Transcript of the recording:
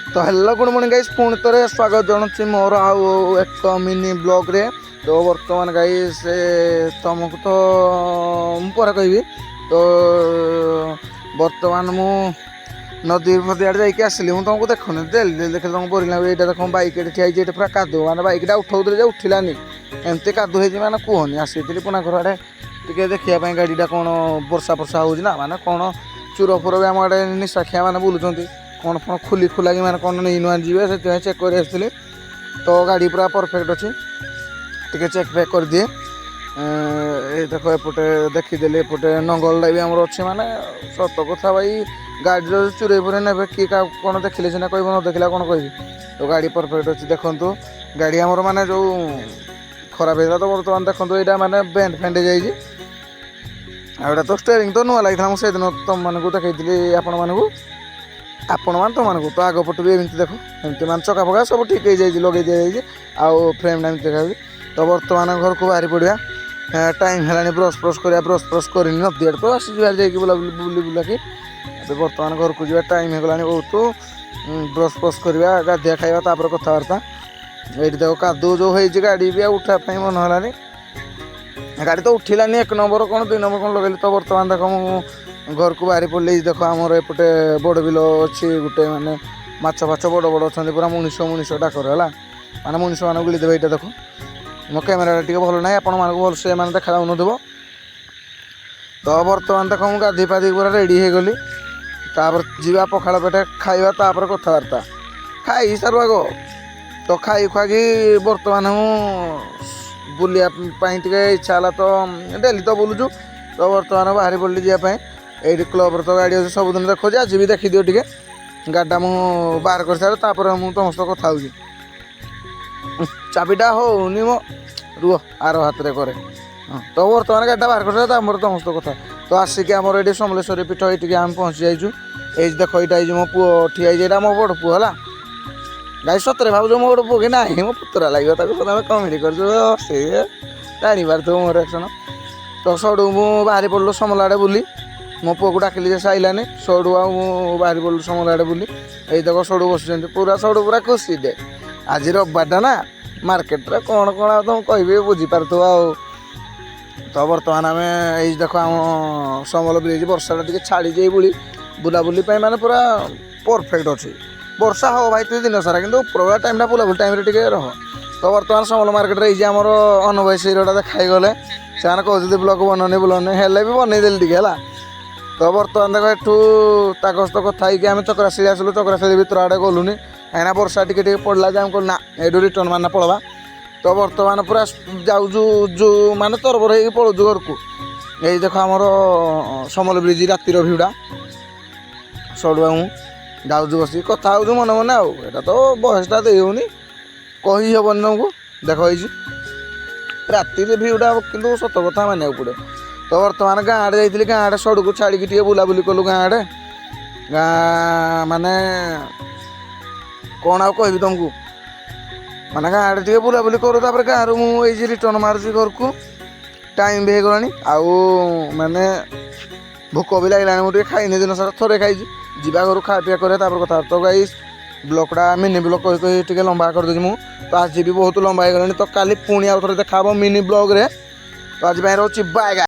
तो hello good morning guys पुणी थे स्वागत जनाऊँ मोर आउ एक मिनी ब्लॉग रे। तो बर्तमान गाइस तुमको तो मुझे कहि तो बर्तमान मु नदी फदी आड़े जाइए आसली मुझे तुमको देखुनी डेली देखे तुमको बोरिंग लगे। यहाँ देख बैक ठिया पूरा कादु मैंने बैकटा उठाऊे जो उठलानी एमती कादु हो कहनी आसी पुना घर आड़े टे देखा गाड़ीटा कौन वर्षा फर्षा होना माने कौन चूर फुर भी आम आड़े निशाखिया मैंने बुलूँ कौन फोन खुली खुला कि मैंने कौन नहीं नुआ जी से चेक कर आसती। तो गाड़ी पूरा परफेक्ट अच्छी टे चेक फेक कर दिए। देख एपटे देखीदे एपटे नंगलटा भी आमर अच्छे माने सत कथा भाई गाड़ी चुरे पुरे ने किए कौन देखिले सीना कह न देखला कौन कह। तो गाड़ी परफेक्ट अच्छी देखु गाड़ी आमर माने जो खराब होता तो बर्तमान देखो यहाँ माने बेंड फेंड जाइए आटा तो स्टेयरिंग तो नुआ लगी मुझे दिन तुम मानक देखी आपण मानक आपण मान तुम मानक तो आग पट भी एमती देख एमती मान चका फका सब ठीक हो जाए लगे दिखाई आउ फ्रेम टाइम देखा। तो बर्तमान घर को बाहरी पड़ा टाइम है ब्रश ब्रश कर ब्रश ब्रश कर नदी आड़े तो आसी बाहर जाकि बुली बुलाकी बर्तमान घर को जा टाइम हो गला बहुत ब्रश ब्रश करवा गाधिया खाଇବା तापर कथबार्ता। ये देख कादू जो हो गाड़ी भी उठापी मन है गाड़ी तो उठिलानी एक नंबर कौन दुई नंबर कौन लगे। तो बर्तमान देख घर को बाहरी पड़े देख आमर एपटे बड़ बिल अच्छी गोटे माने माछ फाछ बड़ बड़ अच्छा पूरा मुनिष मुनिष डाकर है माने मुनिष मान गिलीदेवे। यहाँ देख मो कैमेरा टे भल ना आपण मानक भल से मैंने देखा जाऊन। तो बर्तमान देख मुझे गाधी पाधी पूरा रेडी हो गली तापर जीवा पखाड़ पेटे खाइबा तापर कथबार्ता खाई सारू आग। तो खाई खुआकी बर्तमान बुलापाई इच्छा है तो डेली तो बुलूँ। तो बर्तमान बाहरी पड़ी जावाई ये क्लब तो गाड़ी अच्छे सबुदिन देखो आज भी देखी दियो टे गाड़ा मुझे बाहर कर सारे मुझे तुम सहित कथा हो चाबिटा होनी मो रुह आर हाथ में करे। तो बर्तमान गाड़ा बाहर कर तुम सहित कथा तो आसिक आम ये समलेश्वरी पीठ ये आम पहुँची जाइए। ये देख ये मो पु ठिया ये मो बड़ पु है गाई सतरे भाव मो बड़ पु कि ना मो पुतरा लगे तुम कमेडी कर जाणी पार्थ मोर एक्शन। तो सड़ू मुझे बाहरी पड़लु समल आड़े बुली मो पुआ को डाकिली से आइलानी सड़ू बाहरी पड़लु समल आड़े बुली ये देख सड़ू बस पूरा सड़ू पूरा खुशी दे आज रविवारटा ना मार्केट कौन कौन तुम कह बुझीपार आ। तो बर्तमान आम ये देख आम समल ब्रिज वर्षा टे छाड़ी जाए बुली बुलाबुली माने पूरा परफेक्ट अच्छी वर्षा हो भाई तुम दिन सारा कि उपरबा टाइम बुलाबुली टाइम रह। तो बर्तमान समल मार्केट ये आमर अनुभव सीरोटा देखाई गले से कहते ब्लॉग बनने बुलाने हेल्ले भी बनईदेली टे है। तो बर्तमान देख एठू ताकस तो कथा आम चक्राशिली आसलु चक्राशिली भर आड़े गलुनि कहीं वर्षा टे पड़ा जाए कहूँ ना ये रिटर्न मारना पड़वा। तो बर्तमान पूरा जाऊँ जो माने तरबर हो पड़ू घर को ये देख आमर समल ब्रिज रातिर भिड़ा सड़ुआ जाऊँ बस कथा हो मन मन आटा तो बयसटा दे होनी कही हेबन तुमको देख राति भिड़ा कि सत कथा मानक पड़े। तो बर्तमान गाँ आड़े जाइए गाँ आड़े सड़ू को छाड़ी टे बुलाबुली कलु गाँ आड़े गाँ माने कौन आ कह तुमको माने गाँ आड़े टे बुलाबुली करूँ तापर गाँव मुझे रिटर्न मार्ची घर को टाइम भी हो गलानी आउ माने भोक भी लगे मुझे खाईनी दिन सारा थोड़े खाई जा घर खा पीया करे तापर कथा। तो गाइस ब्लॉगटा मिनी ब्लॉग कही कही लंबा कर दूँ तो आज भी बहुत लंबा हो गलानी। तो काली पुणी आउ थे देखा मिनी ब्लॉग रे। तो आज रोचे बाय।